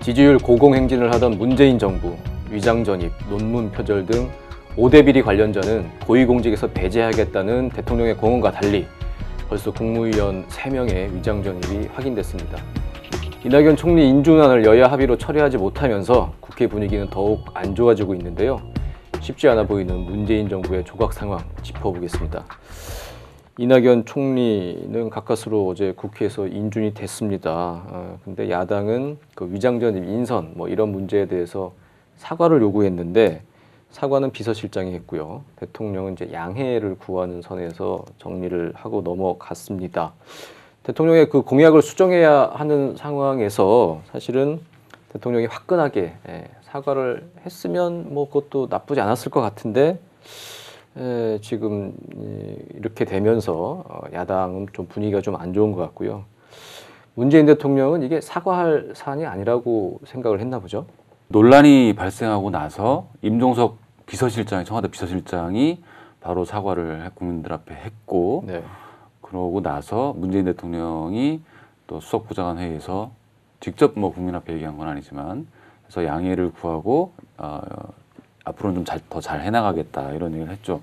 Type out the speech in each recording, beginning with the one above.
지지율 고공행진을 하던 문재인 정부, 위장전입, 논문 표절 등 5대 비리 관련자는 고위공직에서 배제하겠다는 대통령의 공언과 달리 벌써 국무위원 3명의 위장전입이 확인됐습니다. 이낙연 총리 인준안을 여야 합의로 처리하지 못하면서 국회 분위기는 더욱 안 좋아지고 있는데요. 쉽지 않아 보이는 문재인 정부의 조각 상황 짚어보겠습니다. 이낙연 총리는 가까스로 어제 국회에서 인준이 됐습니다. 근데 야당은 그 위장전입 인선 이런 문제에 대해서 사과를 요구했는데 사과는 비서실장이 했고요. 대통령은 이제 양해를 구하는 선에서 정리를 하고 넘어갔습니다. 대통령의 그 공약을 수정해야 하는 상황에서 사실은 대통령이 화끈하게 사과를 했으면 그것도 나쁘지 않았을 것 같은데 지금 이렇게 되면서 야당은 좀 분위기가 좀 안 좋은 것 같고요. 문재인 대통령은 이게 사과할 사안이 아니라고 생각을 했나 보죠. 논란이 발생하고 나서 임종석 비서실장이, 청와대 비서실장이 바로 사과를 국민들 앞에 했고, 네. 그러고 나서 문재인 대통령이 또 수석부장관 회의에서 직접 국민 앞에 얘기한 건 아니지만 그래서 양해를 구하고 앞으로는 좀 더 잘 해나가겠다 이런 얘기를 했죠.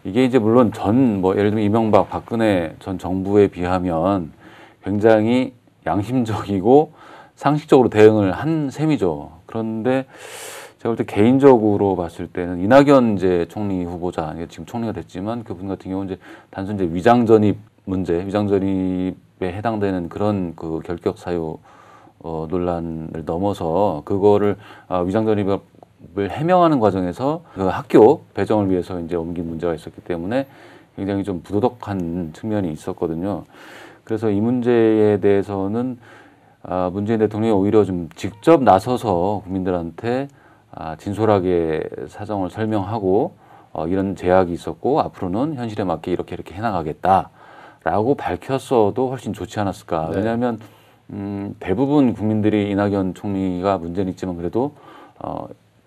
이게 이제 물론 예를 들면 이명박, 박근혜 전 정부에 비하면 굉장히 양심적이고 상식적으로 대응을 한 셈이죠. 그런데 제가 볼 때 개인적으로 봤을 때는 이낙연 이제 총리 후보자, 지금 총리가 됐지만 그분 같은 경우는 이제 단순 이제 위장전입 문제, 위장전입에 해당되는 그런 그 결격 사유 논란을 넘어서 그거를 위장전입을 해명하는 과정에서 그 학교 배정을 위해서 이제 옮긴 문제가 있었기 때문에 굉장히 좀 부도덕한 측면이 있었거든요. 그래서 이 문제에 대해서는 문재인 대통령이 오히려 좀 직접 나서서 국민들한테 진솔하게 사정을 설명하고 이런 제약이 있었고 앞으로는 현실에 맞게 이렇게 해나가겠다라고 밝혔어도 훨씬 좋지 않았을까. 네. 왜냐하면 대부분 국민들이 이낙연 총리가 문제는 있지만 그래도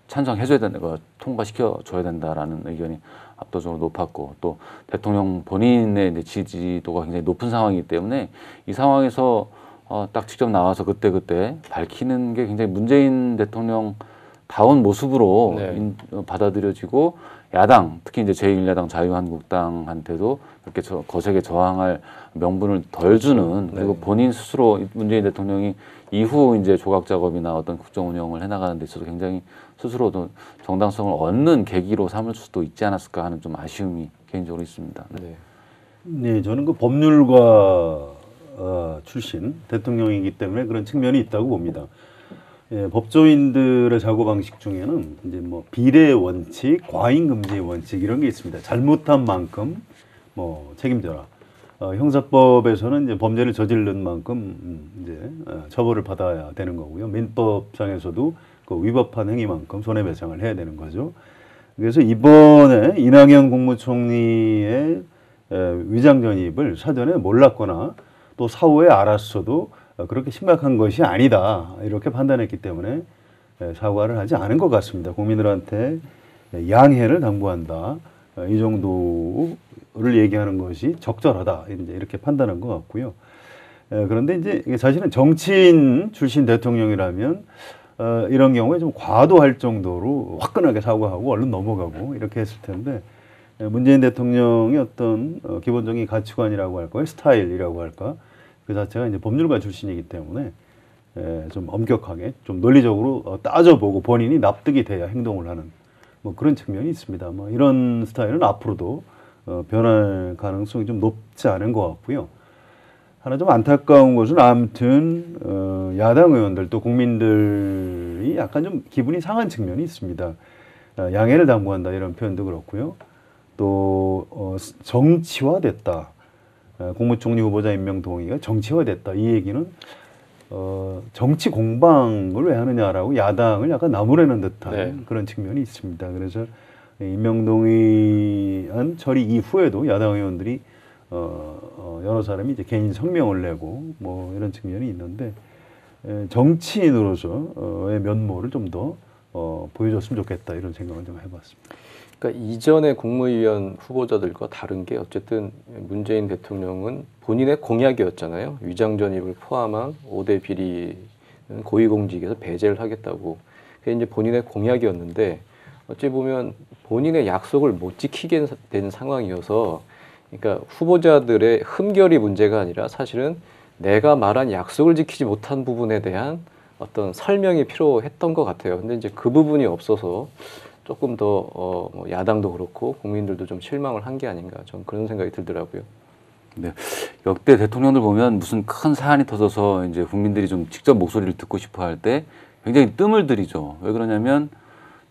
찬성해줘야 된다, 통과시켜줘야 된다라는 의견이 압도적으로 높았고 또 대통령 본인의 이제 지지도가 굉장히 높은 상황이기 때문에 이 상황에서 딱 직접 나와서 그때 밝히는 게 굉장히 문재인 대통령 다운 모습으로 네. 받아들여지고 야당, 특히 이제 제1야당 자유한국당한테도 이렇게 거세게 저항할 명분을 덜 주는 네. 그리고 본인 스스로 문재인 대통령이 이후 이제 조각 작업이나 어떤 국정 운영을 해나가는 데 있어서 굉장히 스스로도 정당성을 얻는 계기로 삼을 수도 있지 않았을까 하는 좀 아쉬움이 개인적으로 있습니다. 네. 네, 저는 그 법률가 출신 대통령이기 때문에 그런 측면이 있다고 봅니다. 예, 법조인들의 사고 방식 중에는 이제 비례 원칙, 과잉 금지 원칙 이런 게 있습니다. 잘못한 만큼 책임져라. 형사법에서는 이제 범죄를 저지른 만큼 이제 처벌을 받아야 되는 거고요. 민법상에서도 그 위법한 행위만큼 손해배상을 해야 되는 거죠. 그래서 이번에 이낙연 국무총리의 위장전입을 사전에 몰랐거나 또 사후에 알았어도 그렇게 심각한 것이 아니다 이렇게 판단했기 때문에 사과를 하지 않은 것 같습니다. 국민들한테 양해를 당부한다 이 정도를 얘기하는 것이 적절하다 이제 이렇게 판단한 것 같고요. 그런데 이제 사실은 정치인 출신 대통령이라면 이런 경우에 좀 과도할 정도로 화끈하게 사과하고 얼른 넘어가고 이렇게 했을 텐데 문재인 대통령의 어떤 기본적인 가치관이라고 할까요? 스타일이라고 할까? 그 자체가 이제 법률가 출신이기 때문에 좀 엄격하게 좀 논리적으로 따져보고 본인이 납득이 돼야 행동을 하는 그런 측면이 있습니다. 이런 스타일은 앞으로도 변할 가능성이 좀 높지 않은 것 같고요. 하나 좀 안타까운 것은 아무튼 야당 의원들 또 국민들이 약간 좀 기분이 상한 측면이 있습니다. 양해를 당부한다 이런 표현도 그렇고요. 또 정치화됐다. 국무총리 후보자 임명 동의가 정치화됐다. 이 얘기는 정치 공방을 왜 하느냐라고 야당을 약간 나무라는 듯한 그런 측면이 있습니다. 그래서 임명 동의안 처리 이후에도 야당 의원들이 여러 사람이 이제 개인 성명을 내고 이런 측면이 있는데 정치인으로서의 면모를 좀 더 보여줬으면 좋겠다 이런 생각을 좀 해봤습니다. 그러니까 이전의 국무위원 후보자들과 다른 게 어쨌든 문재인 대통령은 본인의 공약이었잖아요. 위장전입을 포함한 5대 비리 고위공직에서 배제를 하겠다고. 그게 이제 본인의 공약이었는데 어찌 보면 본인의 약속을 못 지키게 된 상황이어서 그러니까 후보자들의 흠결이 문제가 아니라 사실은 내가 말한 약속을 지키지 못한 부분에 대한 어떤 설명이 필요했던 것 같아요. 근데 이제 그 부분이 없어서 조금 더 뭐 야당도 그렇고 국민들도 좀 실망을 한 게 아닌가 좀 그런 생각이 들더라고요. 네. 역대 대통령들 보면 무슨 큰 사안이 터져서 이제 국민들이 좀 직접 목소리를 듣고 싶어 할 때 굉장히 뜸을 들이죠. 왜 그러냐면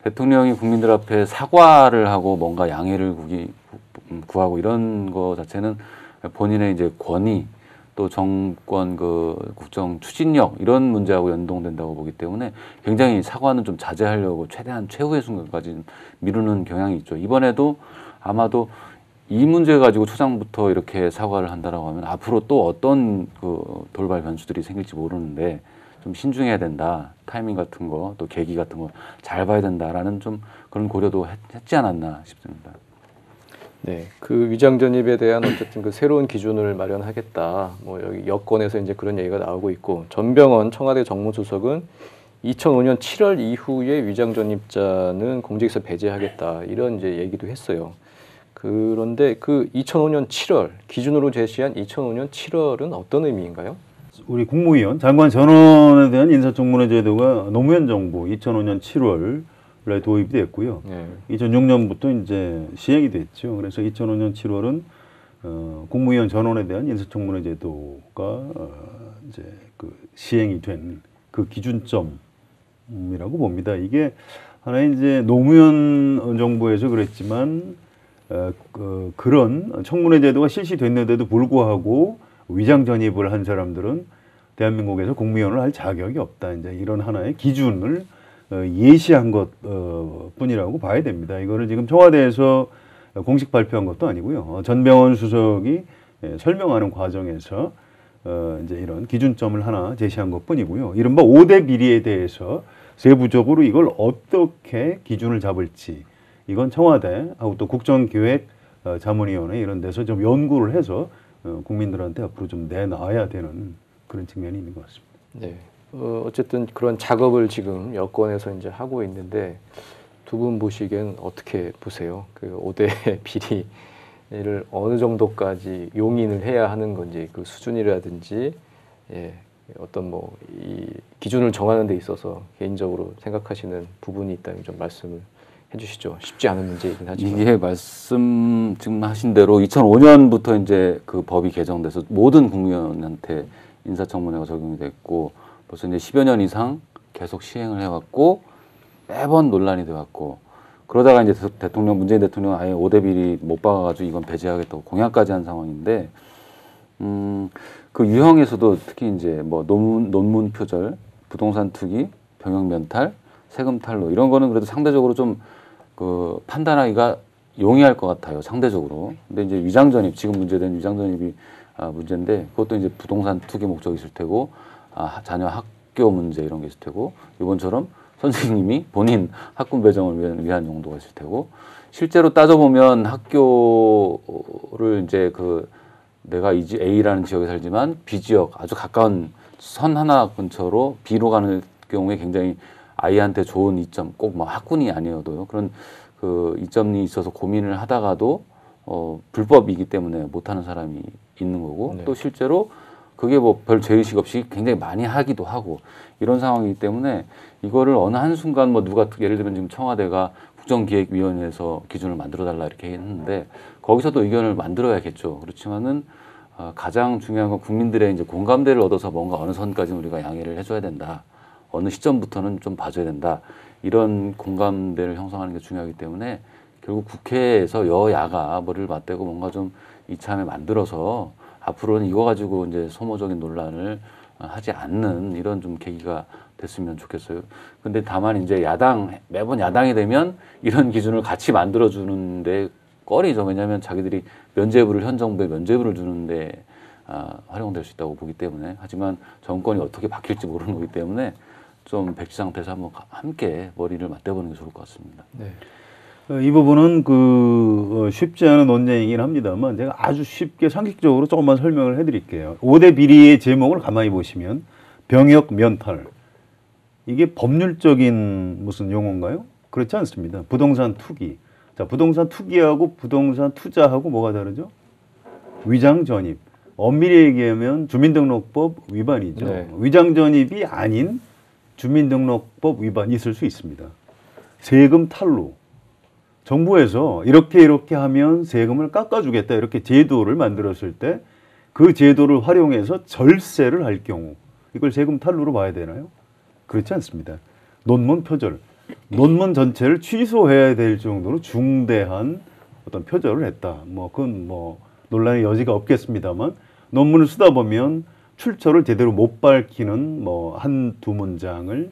대통령이 국민들 앞에 사과를 하고 뭔가 양해를 구하고 이런 거 자체는 본인의 이제 권위 또 정권 그 국정 추진력 이런 문제하고 연동된다고 보기 때문에 굉장히 사과는 좀 자제하려고 최대한 최후의 순간까지 미루는 경향이 있죠. 이번에도 아마도 이 문제 가지고 초장부터 이렇게 사과를 한다라고 하면 앞으로 또 어떤 그 돌발 변수들이 생길지 모르는데 좀 신중해야 된다. 타이밍 같은 거 또 계기 같은 거 잘 봐야 된다라는 좀 그런 고려도 했지 않았나 싶습니다. 네, 그 위장 전입에 대한 어쨌든 그 새로운 기준을 마련하겠다. 뭐 여기 여권에서 이제 그런 얘기가 나오고 있고 전병헌 청와대 정무수석은 2005년 7월 이후에 위장 전입자는 공직에서 배제하겠다 이런 이제 얘기도 했어요. 그런데 그 2005년 7월 기준으로 제시한 2005년 7월은 어떤 의미인가요? 우리 국무위원 장관 전원에 대한 인사청문회 제도가 노무현 정부 2005년 7월에 도입이 됐고요. 네. 2006년부터 이제 시행이 됐죠. 그래서 2005년 7월은 국무위원 전원에 대한 인사청문회 제도가 이제 그 시행이 된 그 기준점이라고 봅니다. 이게 하나의 이제 노무현 정부에서 그랬지만 그런 청문회 제도가 실시됐는데도 불구하고 위장 전입을 한 사람들은 대한민국에서 국무위원을 할 자격이 없다. 이제 이런 하나의 기준을 예시한 것 뿐이라고 봐야 됩니다. 이거를 지금 청와대에서 공식 발표한 것도 아니고요. 전병헌 수석이 설명하는 과정에서 이제 이런 기준점을 하나 제시한 것 뿐이고요. 이른바 5대 비리에 대해서 세부적으로 이걸 어떻게 기준을 잡을지 이건 청와대하고 또 국정기획 자문위원회 이런 데서 좀 연구를 해서 국민들한테 앞으로 좀 내놔야 되는 그런 측면이 있는 것 같습니다. 네. 어쨌든 그런 작업을 지금 여권에서 이제 하고 있는데 두 분 보시기엔 어떻게 보세요? 그 5대 비리를 어느 정도까지 용인을 해야 하는 건지 그 수준이라든지 예, 어떤 뭐 이 기준을 정하는 데 있어서 개인적으로 생각하시는 부분이 있다면 좀 말씀을 해주시죠. 쉽지 않은 문제이긴 하지만 이게 말씀 지금 하신 대로 2005년부터 이제 그 법이 개정돼서 모든 국민한테 인사청문회가 적용이 됐고 벌써 이제 10여 년 이상 계속 시행을 해왔고 매번 논란이 돼왔고 그러다가 이제 대통령 문재인 대통령 아예 5대 비리 못 박아가지고 이건 배제하겠다고 공약까지 한 상황인데 그 유형에서도 특히 이제 뭐 논문 표절, 부동산 투기, 병역 면탈, 세금 탈루 이런 거는 그래도 상대적으로 좀 그 판단하기가 용이할 것 같아요. 상대적으로. 근데 이제 위장 전입 지금 문제된 위장 전입이 문제인데 그것도 이제 부동산 투기 목적이 있을 테고 자녀 학교 문제 이런 게 있을 테고 이번처럼 선생님이 본인 학군 배정을 위한 용도가 있을 테고 실제로 따져보면 학교를 이제 그 내가 이 A라는 지역에 살지만 B 지역 아주 가까운 선 하나 근처로 B로 가는 경우에 굉장히 아이한테 좋은 이점 꼭 뭐 학군이 아니어도요 그런 그 이점이 있어서 고민을 하다가도 불법이기 때문에 못하는 사람이 있는 거고 네. 또 실제로 그게 뭐 별 죄의식 없이 굉장히 많이 하기도 하고 이런 상황이기 때문에 이거를 어느 한순간 뭐 누가 예를 들면 지금 청와대가 국정기획위원회에서 기준을 만들어 달라 이렇게 했는데 거기서도 의견을 만들어야겠죠. 그렇지만은 가장 중요한 건 국민들의 이제 공감대를 얻어서 뭔가 어느 선까지는 우리가 양해를 해줘야 된다. 어느 시점부터는 좀 봐줘야 된다. 이런 공감대를 형성하는 게 중요하기 때문에 결국 국회에서 여야가 머리를 맞대고 뭔가 좀 이참에 만들어서 앞으로는 이거 가지고 이제 소모적인 논란을 하지 않는 이런 좀 계기가 됐으면 좋겠어요. 근데 다만 이제 매번 야당이 되면 이런 기준을 같이 만들어주는데 꺼리죠. 왜냐하면 자기들이 면죄부를 현 정부에 면죄부를 주는데 활용될 수 있다고 보기 때문에 하지만 정권이 어떻게 바뀔지 모르는 거기 때문에 좀 백지 상태에서 한번 함께 머리를 맞대보는 게 좋을 것 같습니다. 네. 이 부분은 쉽지 않은 논쟁이긴 합니다만 제가 아주 쉽게 상식적으로 조금만 설명을 해드릴게요. 5대 비리의 제목을 가만히 보시면 병역 면탈, 이게 법률적인 무슨 용어인가요? 그렇지 않습니다. 부동산 투기. 자, 부동산 투기하고 부동산 투자하고 뭐가 다르죠? 위장 전입. 엄밀히 얘기하면 주민등록법 위반이죠. 네. 위장 전입이 아닌 주민등록법 위반이 있을 수 있습니다. 세금 탈루. 정부에서 이렇게 하면 세금을 깎아주겠다 이렇게 제도를 만들었을 때 그 제도를 활용해서 절세를 할 경우 이걸 세금 탈루로 봐야 되나요? 그렇지 않습니다. 논문 표절. 논문 전체를 취소해야 될 정도로 중대한 어떤 표절을 했다. 뭐 그건 뭐 논란의 여지가 없겠습니다만 논문을 쓰다 보면 출처를 제대로 못 밝히는 뭐 한두 문장을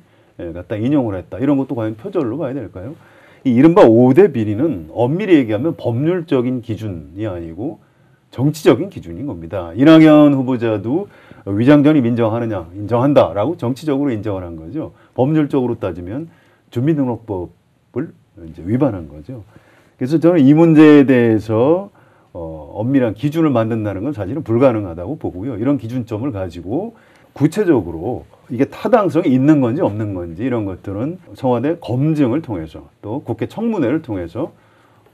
갖다 인용을 했다. 이런 것도 과연 표절로 봐야 될까요? 이 이른바 5대 비리는 엄밀히 얘기하면 법률적인 기준이 아니고 정치적인 기준인 겁니다. 이낙연 후보자도 위장전입 인정하느냐? 인정한다라고 정치적으로 인정을 한 거죠. 법률적으로 따지면 주민등록법을 이제 위반한 거죠. 그래서 저는 이 문제에 대해서 엄밀한 기준을 만든다는 건 사실은 불가능하다고 보고요. 이런 기준점을 가지고 구체적으로 이게 타당성이 있는 건지 없는 건지 이런 것들은 청와대 검증을 통해서 또 국회 청문회를 통해서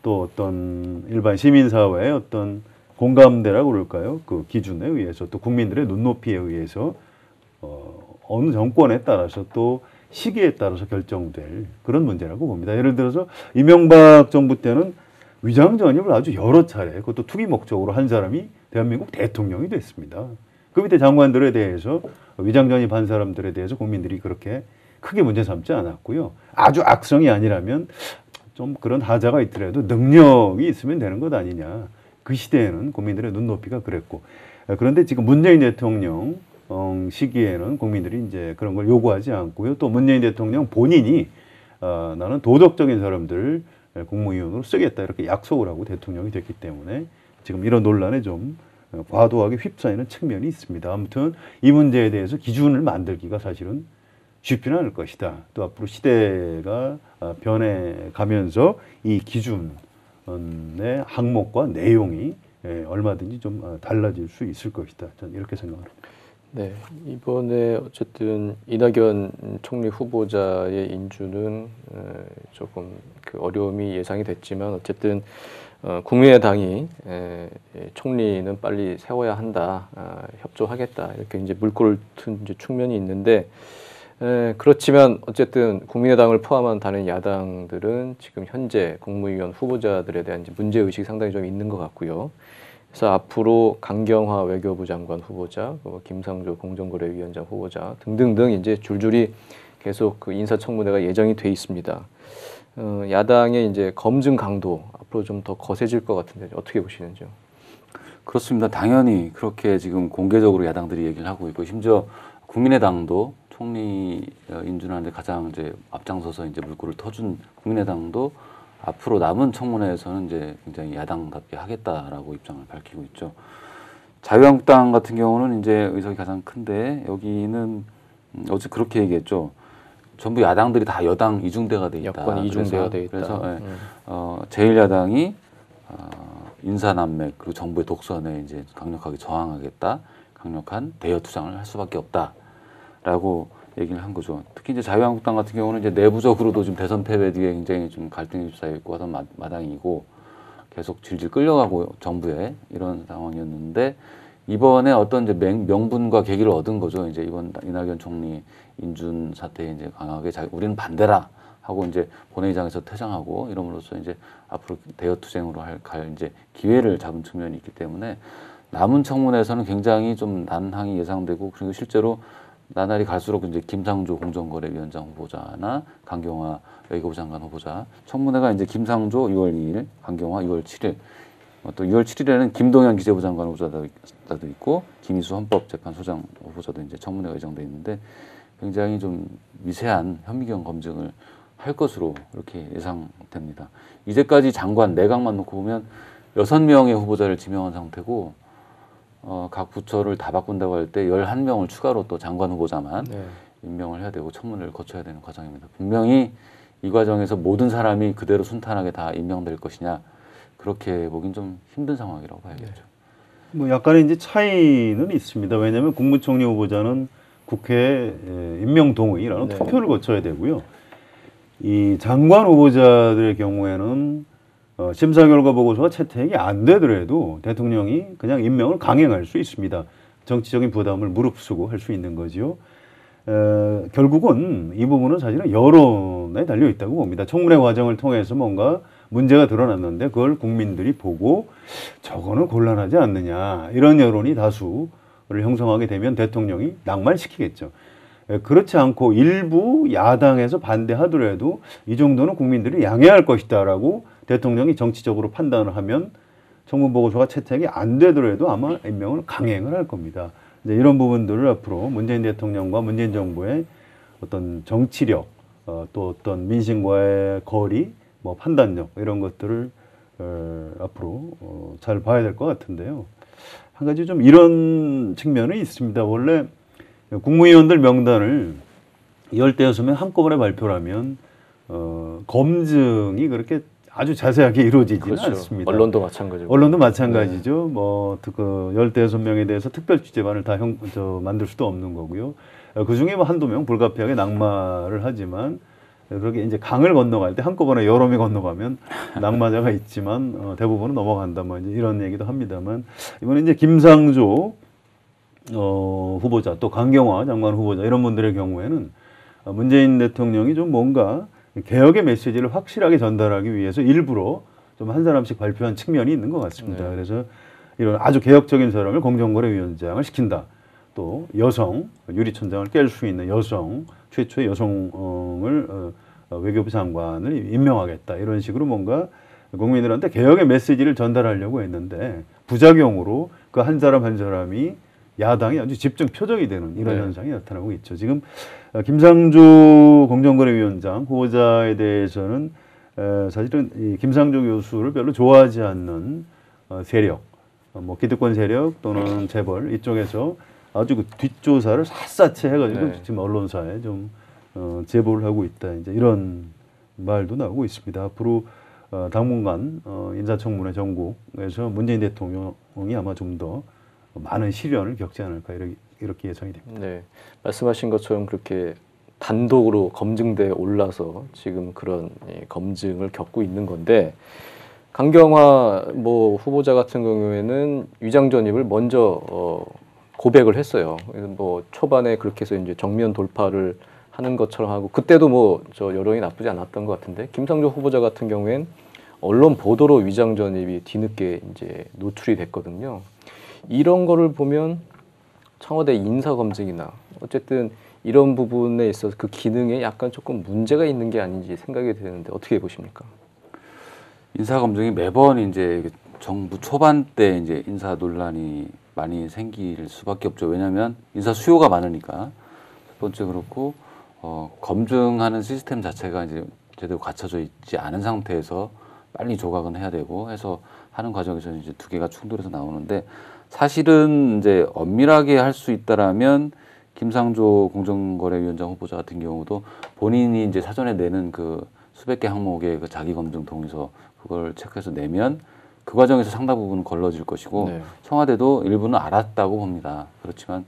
또 어떤 일반 시민사회의 어떤 공감대라고 그럴까요? 그 기준에 의해서 또 국민들의 눈높이에 의해서 어느 정권에 따라서 또 시기에 따라서 결정될 그런 문제라고 봅니다. 예를 들어서 이명박 정부 때는 위장 전입을 아주 여러 차례 그것도 투기 목적으로 한 사람이 대한민국 대통령이 됐습니다. 그 밑에 장관들에 대해서 위장 전입한 사람들에 대해서 국민들이 그렇게 크게 문제 삼지 않았고요. 아주 악성이 아니라면 좀 그런 하자가 있더라도 능력이 있으면 되는 것 아니냐. 그 시대에는 국민들의 눈높이가 그랬고 그런데 지금 문재인 대통령 시기에는 국민들이 이제 그런 걸 요구하지 않고요. 또 문재인 대통령 본인이 나는 도덕적인 사람들 국무위원으로 쓰겠다 이렇게 약속을 하고 대통령이 됐기 때문에 지금 이런 논란에 좀 과도하게 휩싸이는 측면이 있습니다. 아무튼 이 문제에 대해서 기준을 만들기가 사실은 쉽지는 않을 것이다. 또 앞으로 시대가 변해가면서 이 기준의 항목과 내용이 얼마든지 좀 달라질 수 있을 것이다. 저는 이렇게 생각합니다. 네, 이번에 어쨌든 이낙연 총리 후보자의 인주는 조금 그 어려움이 예상이 됐지만 어쨌든 국민의당이 총리는 빨리 세워야 한다, 협조하겠다 이렇게 이제 물꼬를 튼 이제 측면이 있는데 그렇지만 어쨌든 국민의당을 포함한 다른 야당들은 지금 현재 국무위원 후보자들에 대한 이제 문제 의식이 상당히 좀 있는 것 같고요. 그래서 앞으로 강경화 외교부 장관 후보자, 김상조 공정거래위원장 후보자 등등등 이제 줄줄이 계속 그 인사청문회가 예정이 돼 있습니다. 야당의 이제 검증 강도 앞으로 좀 더 거세질 것 같은데 어떻게 보시는지요? 그렇습니다. 당연히 그렇게 지금 공개적으로 야당들이 얘기를 하고 있고 심지어 국민의당도 총리 인준하는데 가장 이제 앞장서서 이제 물꼬를 터준 국민의당도 앞으로 남은 청문회에서는 이제 굉장히 야당답게 하겠다라고 입장을 밝히고 있죠. 자유한국당 같은 경우는 이제 의석이 가장 큰데 여기는 어제 그렇게 얘기했죠. 전부 야당들이 다 여당 이중대가 돼 있다. 여권 이중대가 돼 있다. 그래서 제1야당이 인사난맥 그리고 정부의 독선에 이제 강력하게 저항하겠다. 강력한 대여 투쟁을 할 수밖에 없다라고 얘기를 한 거죠. 특히 이제 자유한국당 같은 경우는 이제 내부적으로도 지금 대선 패배 뒤에 굉장히 좀 갈등이 휩싸여 있고 하던 마당이고 계속 질질 끌려가고 정부에 이런 상황이었는데 이번에 어떤 이제 명분과 계기를 얻은 거죠. 이제 이번 이낙연 총리 인준 사태에 이제 강하게 우리는 반대라 하고 이제 본회의장에서 퇴장하고 이름으로써 이제 앞으로 대여 투쟁으로 갈 이제 기회를 잡은 측면이 있기 때문에 남은 청문회에서는 굉장히 좀 난항이 예상되고 그리고 실제로 나날이 갈수록 이제 김상조 공정거래위원장 후보자나 강경화 외교부 장관 후보자 청문회가 이제 김상조 6월 2일, 강경화 6월 7일 또 6월 7일에는 김동연 기재부 장관 후보자도 있고 김희수 헌법재판소장 후보자도 이제 청문회가 예정돼 있는데 굉장히 좀 미세한 현미경 검증을 할 것으로 이렇게 예상됩니다. 이제까지 장관 내각만 놓고 보면 6명의 후보자를 지명한 상태고 각 부처를 다 바꾼다고 할 때 11명을 추가로 또 장관 후보자만 임명을 해야 되고 청문회를 거쳐야 되는 과정입니다. 분명히 이 과정에서 모든 사람이 그대로 순탄하게 다 임명될 것이냐 그렇게 보긴 좀 힘든 상황이라고 봐야겠죠. 뭐 약간의 이제 차이는 있습니다. 왜냐하면 국무총리 후보자는 국회 임명 동의라는 네. 투표를 거쳐야 되고요. 이 장관 후보자들의 경우에는 심사 결과 보고서가 채택이 안 되더라도 대통령이 그냥 임명을 강행할 수 있습니다. 정치적인 부담을 무릅쓰고 할 수 있는 거죠. 결국은 이 부분은 사실은 여론에 달려 있다고 봅니다. 청문회 과정을 통해서 뭔가 문제가 드러났는데 그걸 국민들이 보고 저거는 곤란하지 않느냐 이런 여론이 다수를 형성하게 되면 대통령이 낙마시키겠죠. 그렇지 않고 일부 야당에서 반대하더라도 이 정도는 국민들이 양해할 것이다라고 대통령이 정치적으로 판단을 하면 청문보고서가 채택이 안 되더라도 아마 임명을 강행을 할 겁니다. 이제 이런 부분들을 앞으로 문재인 대통령과 문재인 정부의 어떤 정치력, 또 어떤 민심과의 거리, 뭐 판단력 이런 것들을 앞으로 잘 봐야 될 것 같은데요. 한 가지 좀 이런 측면이 있습니다. 원래 국무위원들 명단을 16명 한꺼번에 발표를 하면 검증이 그렇게 아주 자세하게 이루어지지는 그렇죠. 않습니다. 언론도 마찬가지고. 언론도 마찬가지죠. 뭐, 그 15명에 대해서 특별 취재반을 다 만들 수도 없는 거고요. 그 중에 뭐 한두 명 불가피하게 낙마를 하지만 그렇게 이제 강을 건너갈 때 한꺼번에 여러 명이 건너가면 낙마자가 있지만 대부분은 넘어간다 뭐 이제 이런 얘기도 합니다만 이번에 이제 김상조 후보자 또 강경화 장관 후보자 이런 분들의 경우에는 문재인 대통령이 좀 뭔가 개혁의 메시지를 확실하게 전달하기 위해서 일부러 좀 한 사람씩 발표한 측면이 있는 것 같습니다. 네. 그래서 이런 아주 개혁적인 사람을 공정거래위원장을 시킨다. 또 여성, 유리천장을 깰 수 있는 여성, 최초의 여성을 외교부 장관을 임명하겠다. 이런 식으로 뭔가 국민들한테 개혁의 메시지를 전달하려고 했는데 부작용으로 그 한 사람 한 사람이 야당이 아주 집중 표적이 되는 이런 네. 현상이 나타나고 있죠. 지금 김상조 공정거래위원장 후보자에 대해서는 사실은 이 김상조 교수를 별로 좋아하지 않는 세력, 뭐 기득권 세력 또는 재벌 이쪽에서 아주 그 뒷조사를 샅샅이 해가지고 네. 지금 언론사에 좀 제보를 하고 있다. 이제 이런 말도 나오고 있습니다. 앞으로 당분간 인사청문회 전국에서 문재인 대통령이 아마 좀 더 많은 시련을 겪지 않을까 이렇게 예상이 됩니다. 네, 말씀하신 것처럼 그렇게 단독으로 검증대에 올라서 지금 그런 검증을 겪고 있는 건데 강경화 뭐 후보자 같은 경우에는 위장 전입을 먼저 고백을 했어요. 뭐 초반에 그렇게 해서 이제 정면 돌파를 하는 것처럼 하고 그때도 뭐 저 여론이 나쁘지 않았던 것 같은데 김상조 후보자 같은 경우엔 언론 보도로 위장 전입이 뒤늦게 이제 노출이 됐거든요. 이런 거를 보면 청와대 인사 검증이나 어쨌든 이런 부분에 있어서 그 기능에 약간 조금 문제가 있는 게 아닌지 생각이 되는데 어떻게 보십니까? 인사 검증이 매번 이제 정부 초반 때 이제 인사 논란이 많이 생길 수밖에 없죠. 왜냐하면 인사 수요가 많으니까. 첫 번째 그렇고 검증하는 시스템 자체가 이제 제대로 갖춰져 있지 않은 상태에서 빨리 조각은 해야 되고 해서 하는 과정에서 이제 두 개가 충돌해서 나오는데 사실은 이제 엄밀하게 할 수 있다라면 김상조 공정거래위원장 후보자 같은 경우도 본인이 이제 사전에 내는 그 수백 개 항목의 그 자기 검증 동의서 그걸 체크해서 내면 그 과정에서 상당 부분은 걸러질 것이고 네. 청와대도 일부는 알았다고 봅니다. 그렇지만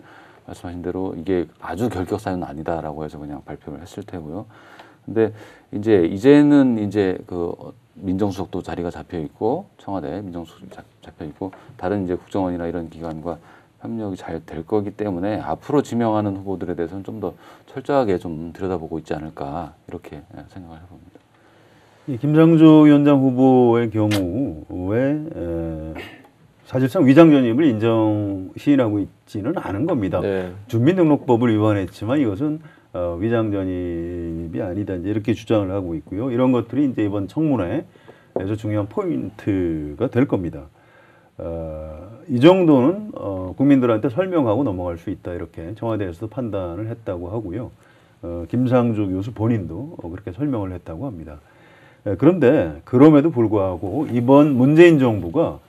말씀하신 대로 이게 아주 결격 사유는 아니다라고 해서 그냥 발표를 했을 테고요. 근데 이제는 이제 그 민정수석도 자리가 잡혀 있고 청와대 민정수석 잡혀 있고 다른 이제 국정원이나 이런 기관과 협력이 잘 될 거기 때문에 앞으로 지명하는 후보들에 대해서는 좀 더 철저하게 좀 들여다보고 있지 않을까 이렇게 생각을 해봅니다. 이 김상조 위원장 후보의 경우에 사실상 위장 전입을 시인하고 있지는 않은 겁니다. 네. 주민등록법을 위반했지만 이것은 위장 전입이 아니다. 이제 이렇게 주장을 하고 있고요. 이런 것들이 이제 이번 청문회에서 중요한 포인트가 될 겁니다. 이 정도는 국민들한테 설명하고 넘어갈 수 있다. 이렇게 청와대에서도 판단을 했다고 하고요. 김상조 교수 본인도 그렇게 설명을 했다고 합니다. 그런데 그럼에도 불구하고 이번 문재인 정부가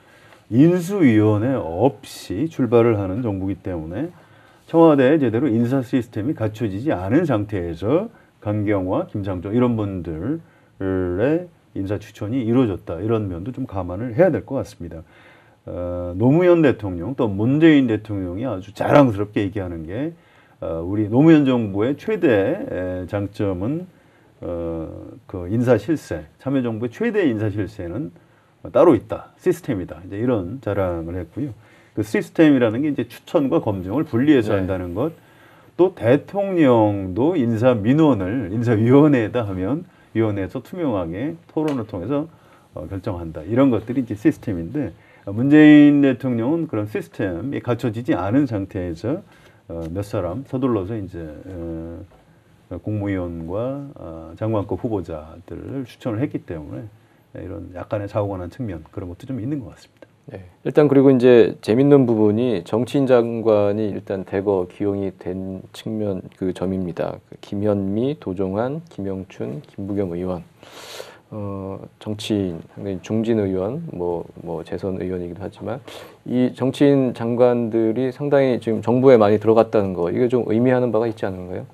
인수위원회 없이 출발을 하는 정부이기 때문에 청와대에 제대로 인사 시스템이 갖춰지지 않은 상태에서 강경화, 김상조 이런 분들의 인사 추천이 이루어졌다. 이런 면도 좀 감안을 해야 될 것 같습니다. 노무현 대통령 또 문재인 대통령이 아주 자랑스럽게 얘기하는 게 우리 노무현 정부의 최대 장점은 그 인사 실세, 참여정부의 최대 인사 실세는 따로 있다, 시스템이다. 이제 이런 자랑을 했고요. 그 시스템이라는 게 이제 추천과 검증을 분리해서 네. 한다는 것, 또 대통령도 인사민원을 인사위원회에다 하면 위원회에서 투명하게 토론을 통해서 결정한다. 이런 것들이 이제 시스템인데 문재인 대통령은 그런 시스템이 갖춰지지 않은 상태에서 몇 사람 서둘러서 이제 국무위원과 장관급 후보자들을 추천을 했기 때문에 이런 약간의 사고가 난 측면 그런 것도 좀 있는 것 같습니다. 네. 일단 그리고 이제 재밌는 부분이 정치인 장관이 일단 대거 기용이 된 측면 그 점입니다. 김현미, 도종환, 김영춘, 김부겸 의원, 정치인 상당히 중진 의원, 뭐 재선 의원이기도 하지만 이 정치인 장관들이 상당히 지금 정부에 많이 들어갔다는 거 이게 좀 의미하는 바가 있지 않은가요?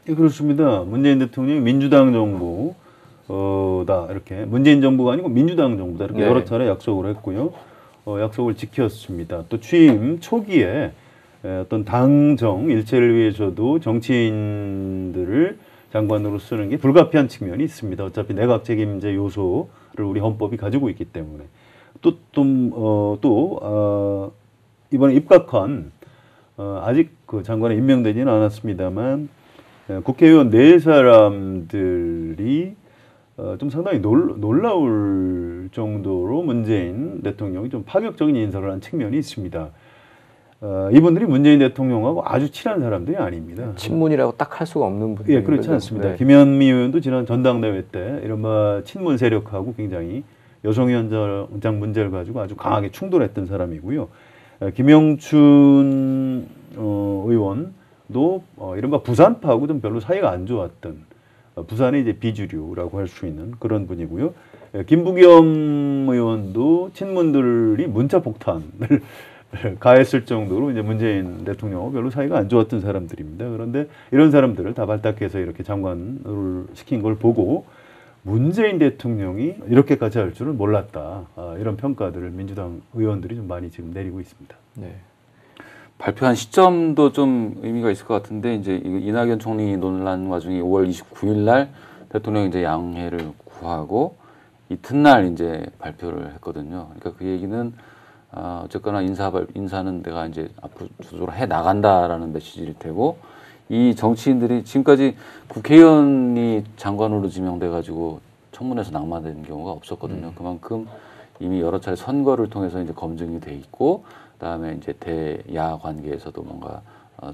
예, 그렇습니다. 문재인 대통령이 민주당 정부다 이렇게 문재인 정부가 아니고 민주당 정부다 이렇게 네. 여러 차례 약속을 했고요. 약속을 지켰습니다. 또 취임 초기에 어떤 당정 일체를 위해서도 정치인들을 장관으로 쓰는 게 불가피한 측면이 있습니다. 어차피 내각 책임제 요소를 우리 헌법이 가지고 있기 때문에 이번에 입각한 아직 그 장관에 임명되지는 않았습니다만 국회의원 네 사람들이 좀 상당히 놀라울 정도로 문재인 대통령이 좀 파격적인 인사를 한 측면이 있습니다. 이분들이 문재인 대통령하고 아주 친한 사람들이 아닙니다. 친문이라고 딱 할 수가 없는 분들. 예, 그렇지 않습니다. 네. 김현미 의원도 지난 전당대회 때 이른바 친문 세력하고 굉장히 여성위원장 문제를 가지고 아주 강하게 충돌했던 사람이고요. 김영춘 의원도 이른바 부산파하고 좀 별로 사이가 안 좋았던 부산의 이제 비주류라고 할 수 있는 그런 분이고요. 김부겸 의원도 친문들이 문자 폭탄을 가했을 정도로 이제 문재인 대통령하고 별로 사이가 안 좋았던 사람들입니다. 그런데 이런 사람들을 다 발탁해서 이렇게 장관을 시킨 걸 보고 문재인 대통령이 이렇게까지 할 줄은 몰랐다. 이런 평가들을 민주당 의원들이 좀 많이 지금 내리고 있습니다. 네. 발표한 시점도 좀 의미가 있을 것 같은데 이제 이낙연 총리 논란 와중에 5월 29일 날 대통령이 이제 양해를 구하고 이튿날 이제 발표를 했거든요. 그러니까 그 얘기는 어쨌거나 인사는 내가 이제 앞으로 주도로 해 나간다라는 메시지일 테고 이 정치인들이 지금까지 국회의원이 장관으로 지명돼 가지고 청문회에서 낙마된 경우가 없었거든요. 그만큼 이미 여러 차례 선거를 통해서 이제 검증이 돼 있고 그다음에 이제 대야 관계에서도 뭔가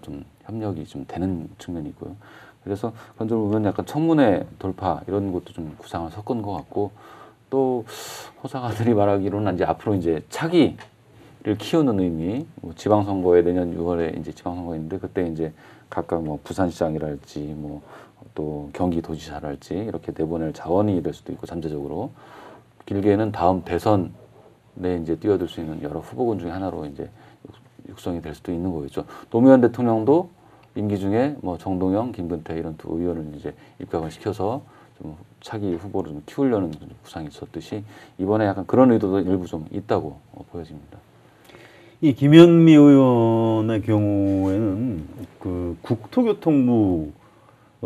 좀 협력이 좀 되는 측면이 있고요. 그래서 그런 점을 보면 약간 청문회 돌파 이런 것도 좀 구상을 섞은 것 같고 또 호사가들이 말하기로는 이제 앞으로 이제 차기를 키우는 의미, 뭐 지방선거에 내년 6월에 이제 지방선거 있는데 그때 이제 각각 뭐 부산시장이랄지 뭐 또 경기도지사랄지 이렇게 내보낼 자원이 될 수도 있고 잠재적으로 길게는 다음 대선에 이제 뛰어들 수 있는 여러 후보군 중에 하나로 이제 육성이 될 수도 있는 거겠죠. 노무현 대통령도 임기 중에 뭐 정동영, 김근태 이런 두 의원을 이제 입각을 시켜서 좀 차기 후보를 좀 키우려는 구상이 있었듯이 이번에 약간 그런 의도도 일부 좀 있다고 보여집니다. 이 김현미 의원의 경우에는 그 국토교통부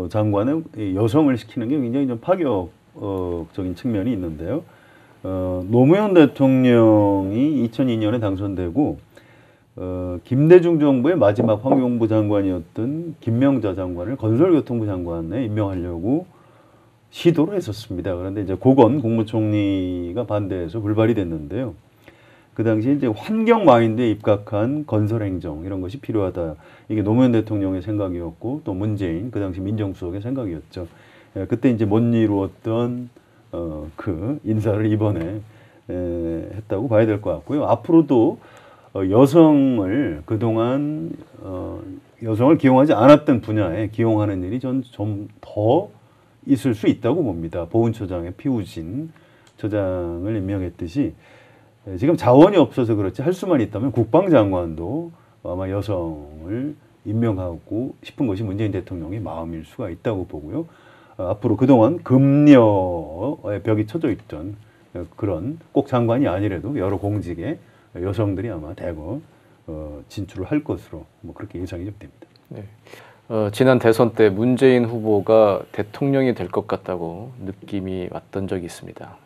장관의 여성을 시키는 게 굉장히 좀 파격적인 측면이 있는데요. 노무현 대통령이 2002년에 당선되고 김대중 정부의 마지막 환경부 장관이었던 김명자 장관을 건설교통부 장관에 임명하려고 시도를 했었습니다. 그런데 이제 고건 국무총리가 반대해서 불발이 됐는데요. 그 당시에 이제 환경 마인드에 입각한 건설 행정 이런 것이 필요하다. 이게 노무현 대통령의 생각이었고 또 문재인 그 당시 민정수석의 생각이었죠. 그때 이제 못 이루었던 그 인사를 이번에 했다고 봐야 될 것 같고요. 앞으로도 여성을 그동안 여성을 기용하지 않았던 분야에 기용하는 일이 좀 더 있을 수 있다고 봅니다. 보훈처장의 피우진 처장을 임명했듯이 지금 자원이 없어서 그렇지 할 수만 있다면 국방장관도 아마 여성을 임명하고 싶은 것이 문재인 대통령의 마음일 수가 있다고 보고요. 앞으로 그동안 금녀의 벽이 쳐져 있던 그런 꼭 장관이 아니라도 여러 공직에 여성들이 아마 대거 진출을 할 것으로 뭐 그렇게 예상이 좀 됩니다. 지난 대선 때 문재인 후보가 대통령이 될 것 같다고 느낌이 왔던 적이 있습니다.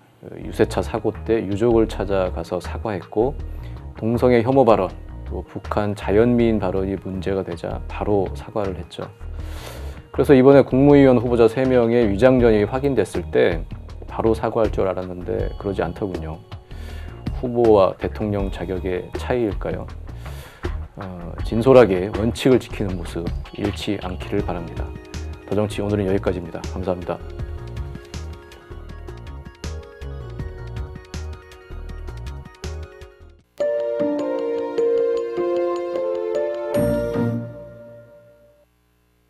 유세차 사고 때 유족을 찾아가서 사과했고 동성애 혐오 발언, 또 북한 자연미인 발언이 문제가 되자 바로 사과를 했죠. 그래서 이번에 국무위원 후보자 3명의 위장전입이 확인됐을 때 바로 사과할 줄 알았는데 그러지 않더군요. 후보와 대통령 자격의 차이일까요? 진솔하게 원칙을 지키는 모습 잃지 않기를 바랍니다. 더정치 오늘은 여기까지입니다. 감사합니다.